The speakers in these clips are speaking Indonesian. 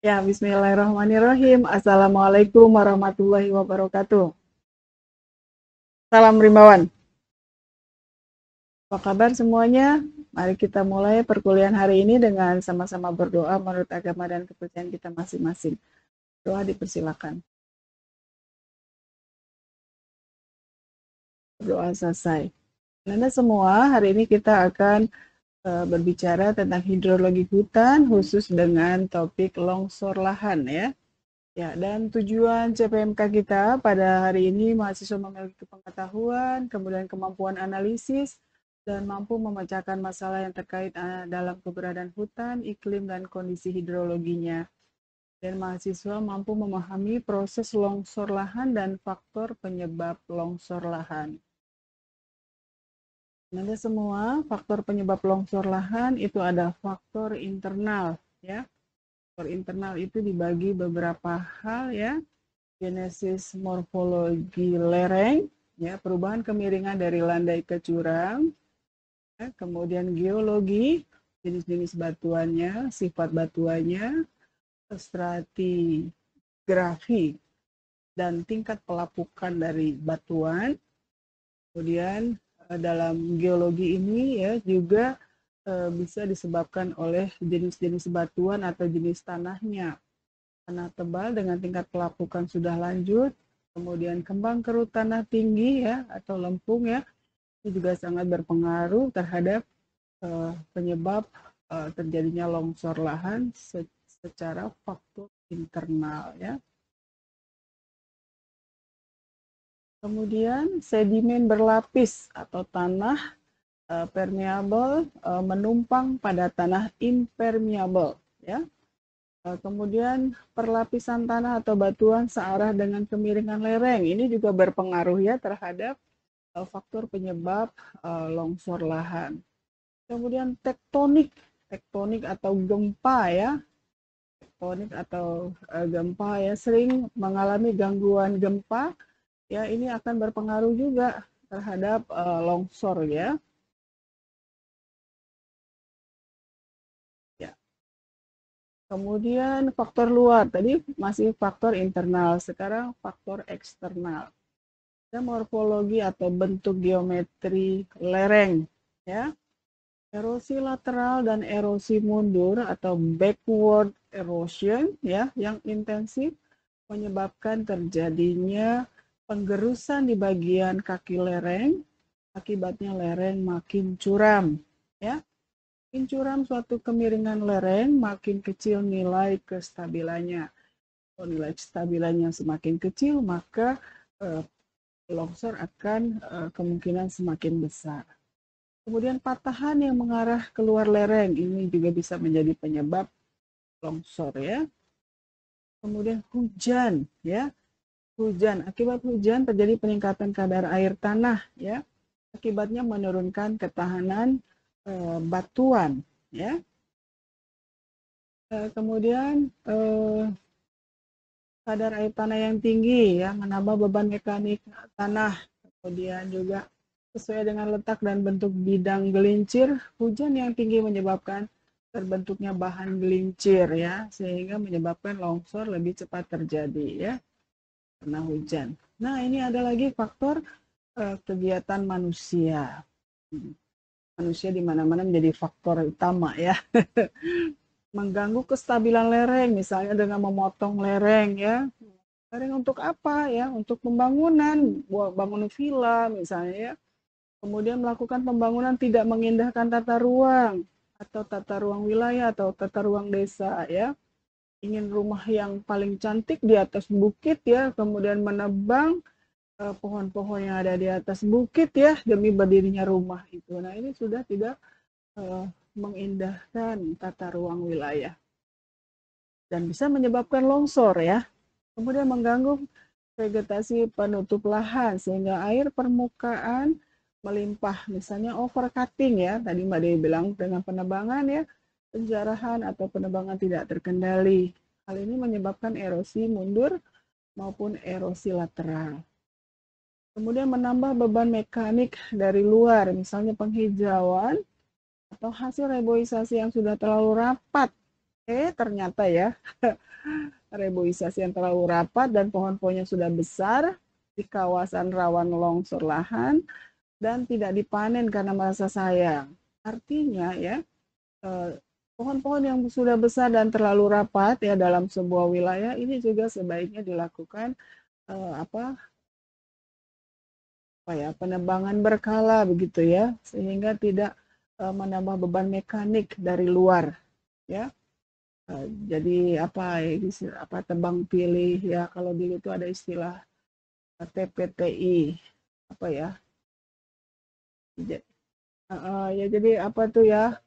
Ya, bismillahirrahmanirrahim. Assalamualaikum warahmatullahi wabarakatuh. Salam Rimbawan. Apa kabar semuanya? Mari kita mulai perkuliahan hari ini dengan sama-sama berdoa menurut agama dan kepercayaan kita masing-masing. Doa dipersilakan. Doa selesai. Anda semua, hari ini kita akan berbicara tentang hidrologi hutan khusus dengan topik longsor lahan ya. Ya, dan tujuan CPMK kita pada hari ini mahasiswa memiliki pengetahuan, kemudian kemampuan analisis, dan mampu memecahkan masalah yang terkait dalam keberadaan hutan, iklim, dan kondisi hidrologinya. Dan mahasiswa mampu memahami proses longsor lahan dan faktor penyebab longsor lahan. Nanti semua faktor penyebab longsor lahan itu ada faktor internal ya. Faktor internal itu dibagi beberapa hal ya. Genesis morfologi lereng, ya, perubahan kemiringan dari landai ke jurang, ya, kemudian geologi, jenis-jenis batuannya, sifat batuannya, stratigrafi, dan tingkat pelapukan dari batuan. Kemudian dalam geologi ini ya juga bisa disebabkan oleh jenis-jenis batuan atau jenis tanahnya. Tanah tebal dengan tingkat pelapukan sudah lanjut, kemudian kembang kerut tanah tinggi ya atau lempung ya, itu juga sangat berpengaruh terhadap penyebab terjadinya longsor lahan secara faktor internal ya. Kemudian sedimen berlapis atau tanah permeable menumpang pada tanah impermeable ya. Kemudian perlapisan tanah atau batuan searah dengan kemiringan lereng. Ini juga berpengaruh ya terhadap faktor penyebab longsor lahan. Kemudian tektonik, tektonik atau gempa ya. Tektonik atau gempa ya sering mengalami gangguan gempa. Ya, ini akan berpengaruh juga terhadap longsor ya. Ya. Kemudian faktor luar, tadi masih faktor internal, sekarang faktor eksternal. Ada morfologi atau bentuk geometri lereng, ya. Erosi lateral dan erosi mundur atau backward erosion, ya, yang intensif menyebabkan terjadinya penggerusan di bagian kaki lereng, akibatnya lereng makin curam, ya. Makin curam suatu kemiringan lereng, makin kecil nilai kestabilannya. Kalau nilai kestabilannya semakin kecil, maka longsor akan kemungkinan semakin besar. Kemudian patahan yang mengarah keluar lereng, ini juga bisa menjadi penyebab longsor ya. Kemudian hujan ya. Hujan, akibat hujan terjadi peningkatan kadar air tanah ya. Akibatnya menurunkan ketahanan batuan ya. Kemudian kadar air tanah yang tinggi ya menambah beban mekanik tanah. Kemudian juga sesuai dengan letak dan bentuk bidang gelincir, hujan yang tinggi menyebabkan terbentuknya bahan gelincir ya, sehingga menyebabkan longsor lebih cepat terjadi ya karena hujan. Nah, ini ada lagi faktor kegiatan manusia. Manusia di mana-mana menjadi faktor utama ya. Mengganggu kestabilan lereng, misalnya dengan memotong lereng ya. Lereng untuk apa ya? Untuk pembangunan, bangun villa misalnya ya. Kemudian melakukan pembangunan tidak mengindahkan tata ruang atau tata ruang wilayah atau tata ruang desa ya. Ingin rumah yang paling cantik di atas bukit ya, kemudian menebang pohon-pohon yang ada di atas bukit ya demi berdirinya rumah itu. Nah, ini sudah tidak mengindahkan tata ruang wilayah dan bisa menyebabkan longsor ya. Kemudian mengganggu vegetasi penutup lahan sehingga air permukaan melimpah, misalnya overcutting ya, tadi Mbak Dewi bilang dengan penebangan ya, penjarahan atau penebangan tidak terkendali. Hal ini menyebabkan erosi mundur maupun erosi lateral. Kemudian menambah beban mekanik dari luar, misalnya penghijauan atau hasil reboisasi yang sudah terlalu rapat Ternyata ya reboisasi yang terlalu rapat dan pohon-pohonnya sudah besar di kawasan rawan longsor lahan dan tidak dipanen karena merasa sayang. Artinya ya, pohon-pohon yang sudah besar dan terlalu rapat ya dalam sebuah wilayah ini juga sebaiknya dilakukan eh, apa apa ya penebangan berkala begitu ya sehingga tidak menambah beban mekanik dari luar ya. Jadi apa tebang pilih ya kalau dulu itu ada istilah TPTI apa ya. Ya jadi apa tuh ya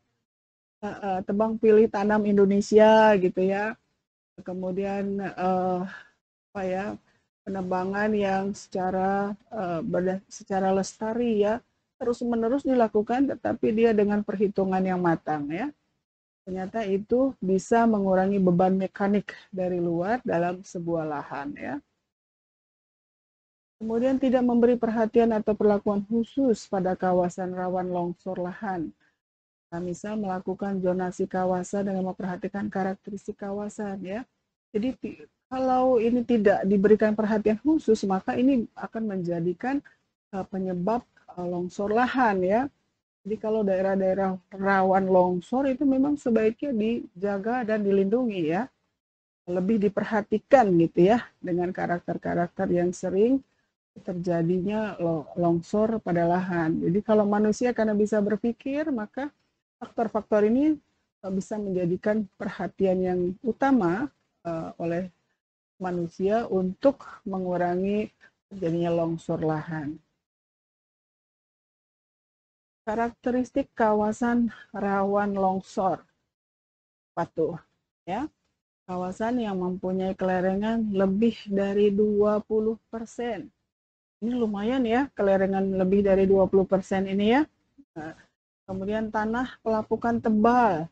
tebang pilih tanam Indonesia gitu ya. Kemudian apa ya penebangan yang secara lestari ya terus menerus dilakukan tetapi dia dengan perhitungan yang matang ya. Ternyata itu bisa mengurangi beban mekanik dari luar dalam sebuah lahan ya. Kemudian tidak memberi perhatian atau perlakuan khusus pada kawasan rawan longsor lahan. Nah, misal melakukan zonasi kawasan dengan memperhatikan karakteristik kawasan ya. Jadi kalau ini tidak diberikan perhatian khusus maka ini akan menjadikan penyebab longsor lahan ya. Jadi kalau daerah-daerah rawan longsor itu memang sebaiknya dijaga dan dilindungi ya. Lebih diperhatikan gitu ya dengan karakter-karakter yang sering terjadinya longsor pada lahan. Jadi kalau manusia karena bisa berpikir, maka faktor-faktor ini bisa menjadikan perhatian yang utama oleh manusia untuk mengurangi terjadinya longsor lahan. Karakteristik kawasan rawan longsor. Patuh, ya. Kawasan yang mempunyai kelerengan lebih dari 20%. Ini lumayan ya, kelerengan lebih dari 20% ini ya. Nah, kemudian tanah pelapukan tebal,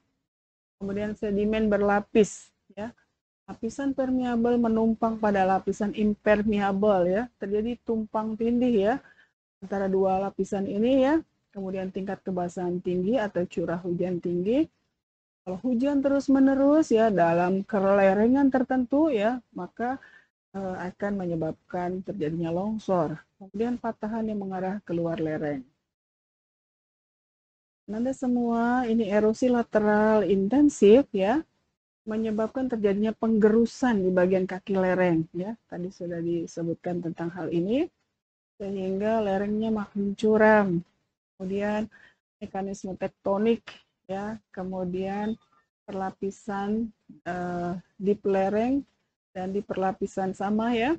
kemudian sedimen berlapis ya. Lapisan permeabel menumpang pada lapisan impermeabel ya. Terjadi tumpang tindih ya antara dua lapisan ini ya. Kemudian tingkat kebasahan tinggi atau curah hujan tinggi. Kalau hujan terus-menerus ya dalam kelerengan tertentu ya, maka akan menyebabkan terjadinya longsor. Kemudian patahan yang mengarah keluar lereng. Nanda semua ini erosi lateral intensif ya, menyebabkan terjadinya penggerusan di bagian kaki lereng ya. Tadi sudah disebutkan tentang hal ini sehingga lerengnya makin curam. Kemudian mekanisme tektonik ya, kemudian perlapisan di lereng dan di perlapisan sama ya.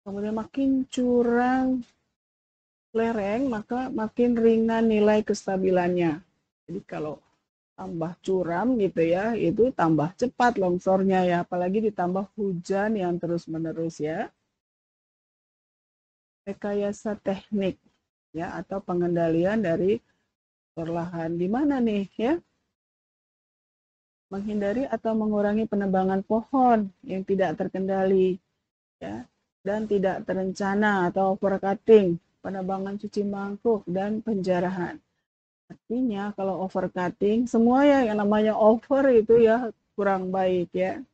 Kemudian makin curam lereng, maka makin ringan nilai kestabilannya. Jadi kalau tambah curam gitu ya, itu tambah cepat longsornya ya, apalagi ditambah hujan yang terus-menerus ya. Rekayasa teknik ya atau pengendalian dari perlahan di mana nih ya? Menghindari atau mengurangi penebangan pohon yang tidak terkendali ya dan tidak terencana atau overcutting, penebangan cuci mangkuk dan penjarahan. Artinya kalau overcutting, semua ya yang namanya over itu ya kurang baik ya.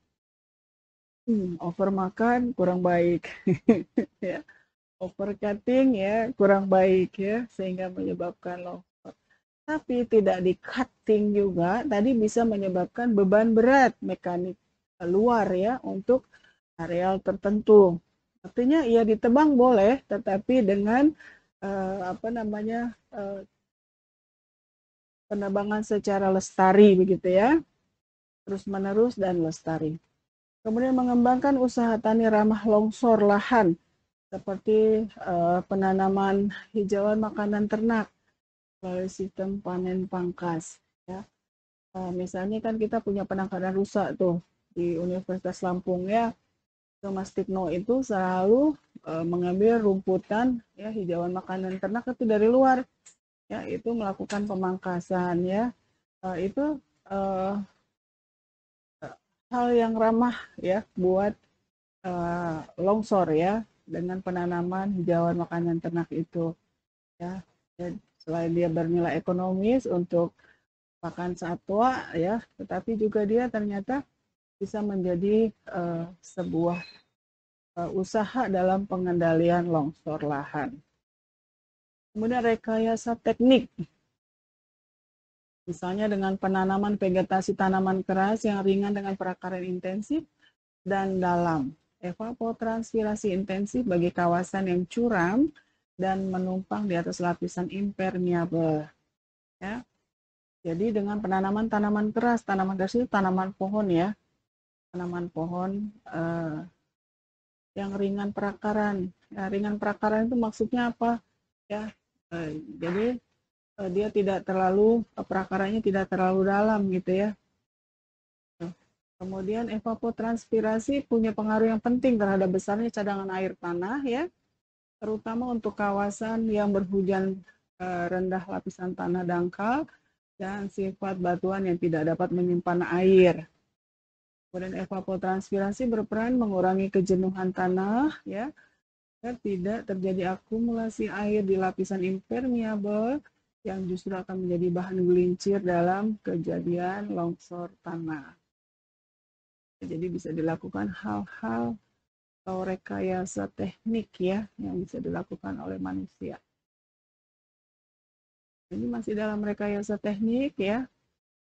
Over makan kurang baik. Ya. Overcutting ya kurang baik ya sehingga menyebabkan longsor. Tapi tidak di cutting juga tadi bisa menyebabkan beban berat mekanik luar ya untuk areal tertentu. Artinya ya ditebang boleh tetapi dengan apa namanya penebangan secara lestari begitu ya, terus menerus dan lestari. Kemudian mengembangkan usaha tani ramah longsor lahan seperti penanaman hijauan makanan ternak melalui sistem panen pangkas ya. Misalnya kan kita punya penangkaran rusa tuh di Universitas Lampung ya. Mas Tikno itu selalu mengambil rumputan ya hijauan makanan ternak itu dari luar ya itu melakukan pemangkasan ya itu uh, hal yang ramah ya buat longsor ya dengan penanaman hijauan makanan ternak itu ya. Dan selain dia bernilai ekonomis untuk bahkan satwa ya, tetapi juga dia ternyata bisa menjadi sebuah usaha dalam pengendalian longsor lahan. Kemudian rekayasa teknik, misalnya dengan penanaman vegetasi tanaman keras yang ringan dengan perakaran intensif dan dalam. Evapotranspirasi intensif bagi kawasan yang curam dan menumpang di atas lapisan impermeable. Ya. Jadi dengan penanaman tanaman keras itu tanaman pohon ya, tanaman pohon yang ringan perakaran. Ya, ringan perakaran itu maksudnya apa? Ya, jadi dia tidak terlalu perakarannya tidak terlalu dalam gitu ya. Kemudian evapotranspirasi punya pengaruh yang penting terhadap besarnya cadangan air tanah ya, terutama untuk kawasan yang berhujan rendah lapisan tanah dangkal dan sifat batuan yang tidak dapat menyimpan air. Kemudian evapotranspirasi berperan mengurangi kejenuhan tanah ya, agar tidak terjadi akumulasi air di lapisan impermeable yang justru akan menjadi bahan gelincir dalam kejadian longsor tanah. Jadi bisa dilakukan hal-hal atau rekayasa teknik ya yang bisa dilakukan oleh manusia. Ini masih dalam rekayasa teknik ya,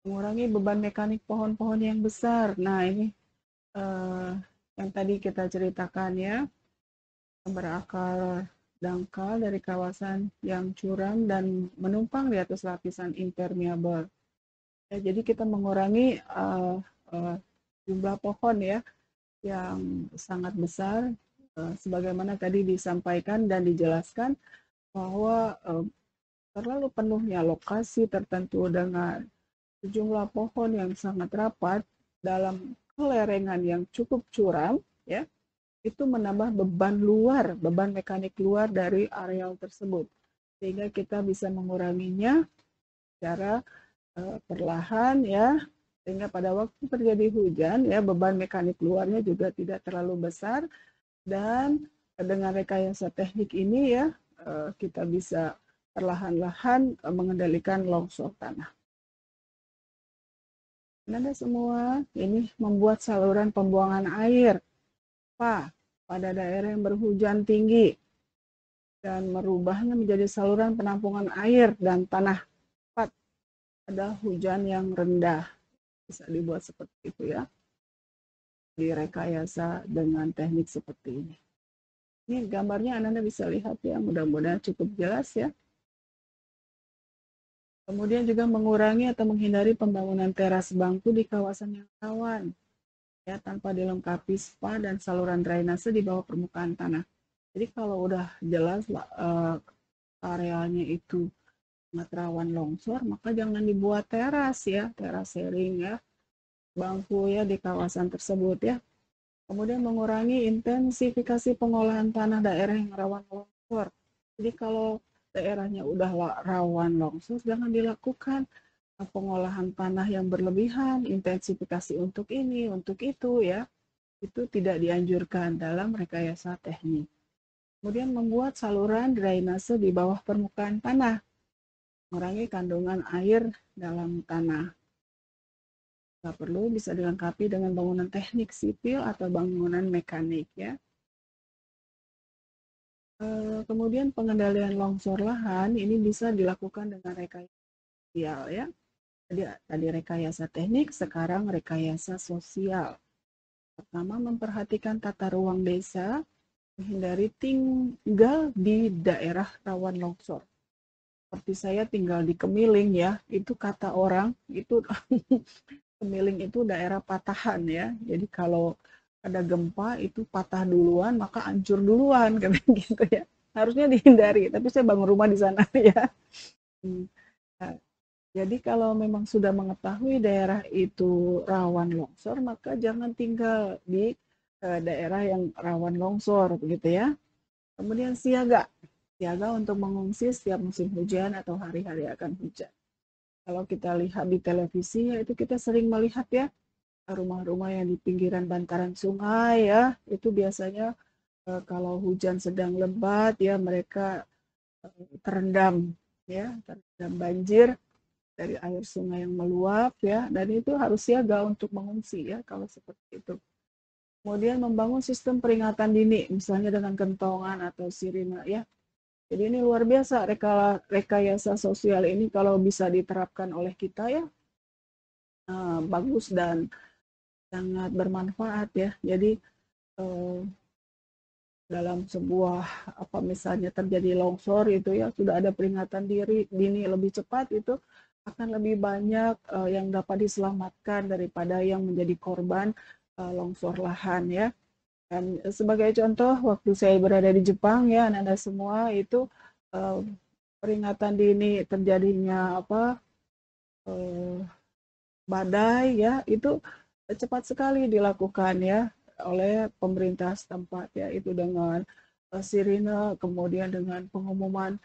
mengurangi beban mekanik pohon-pohon yang besar. Nah ini yang tadi kita ceritakan ya, berakar dangkal dari kawasan yang curam dan menumpang di atas lapisan impermeable. Ya, jadi kita mengurangi jumlah pohon ya yang sangat besar, sebagaimana tadi disampaikan dan dijelaskan bahwa terlalu penuhnya lokasi tertentu dengan sejumlah pohon yang sangat rapat dalam kelerengan yang cukup curam, ya, itu menambah beban mekanik luar dari areal tersebut, sehingga kita bisa menguranginya secara perlahan ya, sehingga pada waktu terjadi hujan ya beban mekanik luarnya juga tidak terlalu besar, dan dengan rekayasa teknik ini ya kita bisa perlahan-lahan mengendalikan longsor tanah. Anda semua ini membuat saluran pembuangan air pada daerah yang berhujan tinggi dan merubahnya menjadi saluran penampungan air dan tanah pada hujan yang rendah. Bisa dibuat seperti itu ya, direkayasa dengan teknik seperti ini. Ini gambarnya Anda bisa lihat ya, mudah-mudahan cukup jelas ya. Kemudian juga mengurangi atau menghindari pembangunan teras bangku di kawasan yang rawan ya, tanpa dilengkapi spa dan saluran drainase di bawah permukaan tanah. Jadi kalau udah jelas arealnya itu sangat rawan longsor, maka jangan dibuat teras ya, teras sharing ya, bangku ya di kawasan tersebut ya. Kemudian mengurangi intensifikasi pengolahan tanah daerah yang rawan longsor. Jadi kalau daerahnya udah rawan longsor, jangan dilakukan pengolahan tanah yang berlebihan, intensifikasi untuk ini, untuk itu ya. Itu tidak dianjurkan dalam rekayasa teknik. Kemudian membuat saluran drainase di bawah permukaan tanah, mengurangi kandungan air dalam tanah. Jika perlu bisa dilengkapi dengan bangunan teknik sipil atau bangunan mekanik ya. Kemudian pengendalian longsor lahan ini bisa dilakukan dengan rekayasa sosial ya. Tadi rekayasa teknik, sekarang rekayasa sosial. Pertama, memperhatikan tata ruang desa, menghindari tinggal di daerah rawan longsor. Seperti saya tinggal di Kemiling ya, itu kata orang, itu Kemiling itu daerah patahan ya. Jadi kalau ada gempa itu patah duluan, maka hancur duluan kan gitu ya. Harusnya dihindari, tapi saya bangun rumah di sana ya. Nah, jadi kalau memang sudah mengetahui daerah itu rawan longsor, maka jangan tinggal di daerah yang rawan longsor begitu ya. Kemudian siaga untuk mengungsi setiap musim hujan atau hari-hari akan hujan. Kalau kita lihat di televisi ya, itu kita sering melihat ya rumah-rumah yang di pinggiran bantaran sungai ya, itu biasanya kalau hujan sedang lebat ya mereka terendam ya, terendam banjir. dari air sungai yang meluap ya, dan itu harus siaga untuk mengungsi ya kalau seperti itu. Kemudian membangun sistem peringatan dini, misalnya dengan kentongan atau sirine ya. Jadi ini luar biasa rekayasa sosial ini kalau bisa diterapkan oleh kita ya, bagus dan sangat bermanfaat ya. Jadi dalam sebuah apa misalnya terjadi longsor itu ya sudah ada peringatan dini lebih cepat, itu akan lebih banyak yang dapat diselamatkan daripada yang menjadi korban longsor lahan ya. Dan sebagai contoh, waktu saya berada di Jepang ya, Anda semua itu peringatan dini terjadinya apa badai ya, itu cepat sekali dilakukan ya oleh pemerintah setempat ya, itu dengan sirine, kemudian dengan pengumuman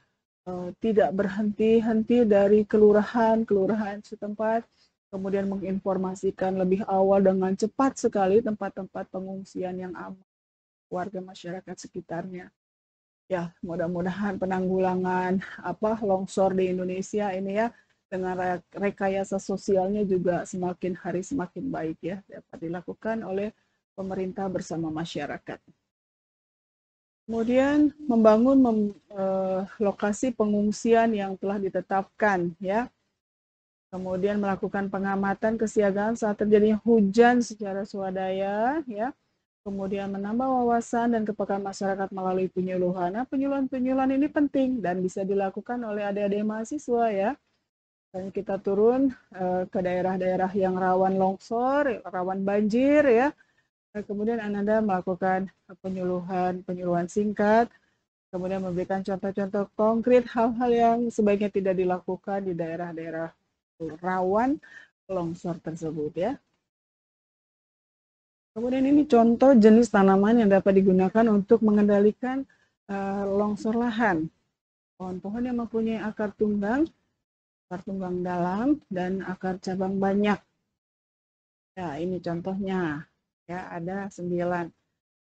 tidak berhenti-henti dari kelurahan setempat, kemudian menginformasikan lebih awal dengan cepat sekali tempat-tempat pengungsian yang aman warga masyarakat sekitarnya. Ya, mudah-mudahan penanggulangan longsor di Indonesia ini ya dengan rekayasa sosialnya juga semakin hari semakin baik ya, dapat dilakukan oleh pemerintah bersama masyarakat. Kemudian membangun lokasi pengungsian yang telah ditetapkan ya. Kemudian melakukan pengamatan kesiagaan saat terjadinya hujan secara swadaya ya. Kemudian menambah wawasan dan kepekaan masyarakat melalui penyuluhan. Nah, penyuluhan ini penting dan bisa dilakukan oleh adik-adik mahasiswa ya. Dan kita turun ke daerah-daerah yang rawan longsor, rawan banjir ya. Kemudian Anda melakukan penyuluhan singkat, kemudian memberikan contoh-contoh konkret hal-hal yang sebaiknya tidak dilakukan di daerah-daerah rawan longsor tersebut ya. Kemudian ini contoh jenis tanaman yang dapat digunakan untuk mengendalikan longsor lahan. Pohon-pohon yang mempunyai akar tunggang dalam, dan akar cabang banyak. Ya, ini contohnya. Ya, ada 9.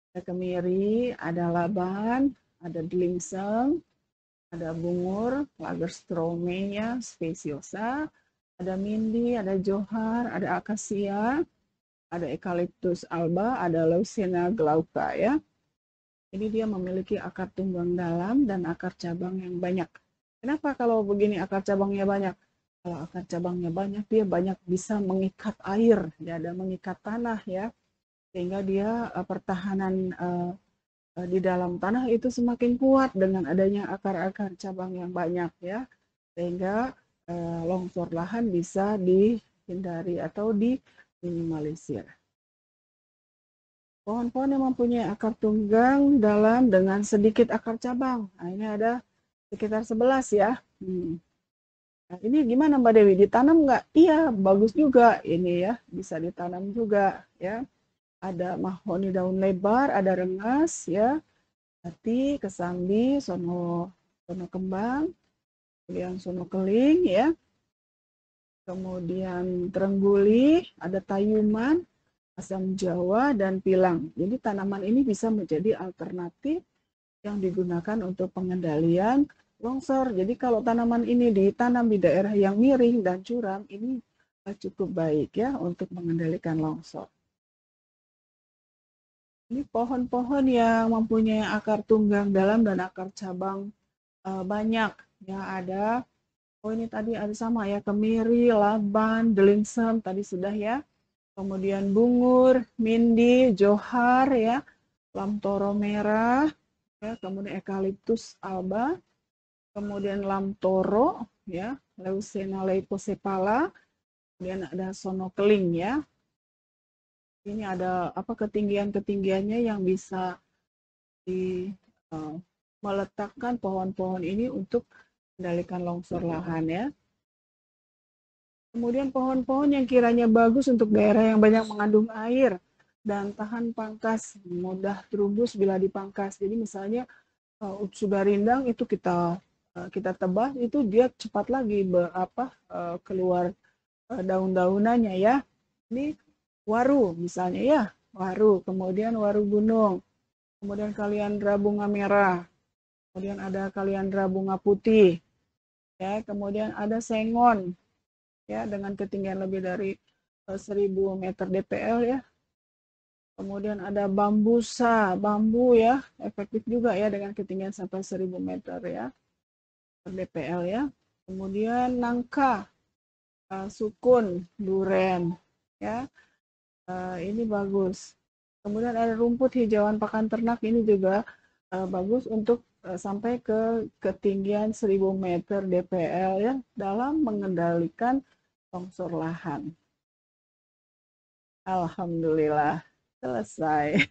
Ada kemiri, ada laban, ada delingseng, ada bungur, lagerstromia speciosa, ada mindi, ada johar, ada akasia, ada eucalyptus alba, ada leucaena glauca ya. Ini dia memiliki akar tunggang dalam dan akar cabang yang banyak. Kenapa kalau begini akar cabangnya banyak? Kalau akar cabangnya banyak, dia banyak bisa mengikat air, ya, dan mengikat tanah ya, sehingga dia pertahanan di dalam tanah itu semakin kuat dengan adanya akar-akar cabang yang banyak ya, sehingga longsor lahan bisa dihindari atau diminimalisir. Pohon-pohon yang mempunyai akar tunggang dalam dengan sedikit akar cabang. Nah, ini ada sekitar 11 ya. Nah, ini gimana Mbak Dewi? Ditanam nggak? Iya, bagus juga ini ya. Bisa ditanam juga ya. Ada mahoni daun lebar, ada rengas ya. Jati, kesambi, sono kembang, kemudian sono keling ya. Kemudian terengguli, ada tayuman, asam jawa, dan pilang. Jadi tanaman ini bisa menjadi alternatif yang digunakan untuk pengendalian longsor. Jadi kalau tanaman ini ditanam di daerah yang miring dan curam, ini cukup baik ya untuk mengendalikan longsor. Ini pohon-pohon yang mempunyai akar tunggang dalam dan akar cabang banyak. Ya, ada, ini tadi ada sama ya, kemiri, laban, delingsem, tadi sudah ya. Kemudian bungur, mindi, johar ya, lamtoro merah, ya, kemudian eucalyptus alba, kemudian lamtoro ya, leucaena leiposepala, kemudian ada sono keling ya. Ini ada ketinggiannya yang bisa meletakkan pohon-pohon ini untuk mengendalikan longsor lahan ya. Kemudian pohon-pohon yang kiranya bagus untuk daerah yang banyak mengandung air dan tahan pangkas, mudah terubus bila dipangkas. Jadi misalnya sudah rindang itu kita tebas, itu dia cepat lagi keluar daun-daunannya ya. Ini waru misalnya ya, waru, kemudian waru gunung, kemudian kaliandra bunga merah, kemudian ada kaliandra bunga putih, ya, kemudian ada sengon, ya dengan ketinggian lebih dari 1000 meter DPL ya. Kemudian ada bambusa, bambu ya, efektif juga ya dengan ketinggian sampai 1000 meter ya per DPL ya. Kemudian nangka, sukun, duren ya. Ini bagus. Kemudian ada rumput hijauan pakan ternak, ini juga bagus untuk sampai ke ketinggian 1000 meter DPL ya dalam mengendalikan longsor lahan. Alhamdulillah selesai.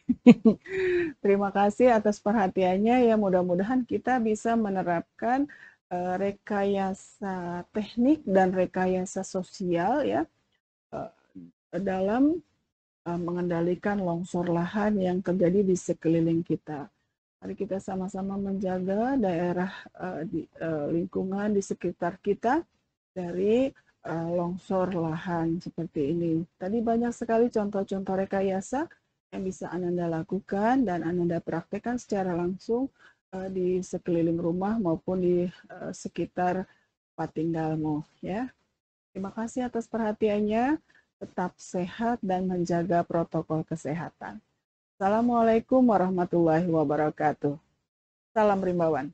Terima kasih atas perhatiannya ya, mudah-mudahan kita bisa menerapkan rekayasa teknik dan rekayasa sosial ya dalam mengendalikan longsor lahan yang terjadi di sekeliling kita. Mari kita sama-sama menjaga daerah lingkungan di sekitar kita dari longsor lahan seperti ini. Tadi banyak sekali contoh-contoh rekayasa yang bisa Ananda lakukan dan Ananda praktekkan secara langsung di sekeliling rumah maupun di sekitar tempat tinggalmu ya. Terima kasih atas perhatiannya. Tetap sehat dan menjaga protokol kesehatan. Assalamualaikum warahmatullahi wabarakatuh. Salam Rimbawan.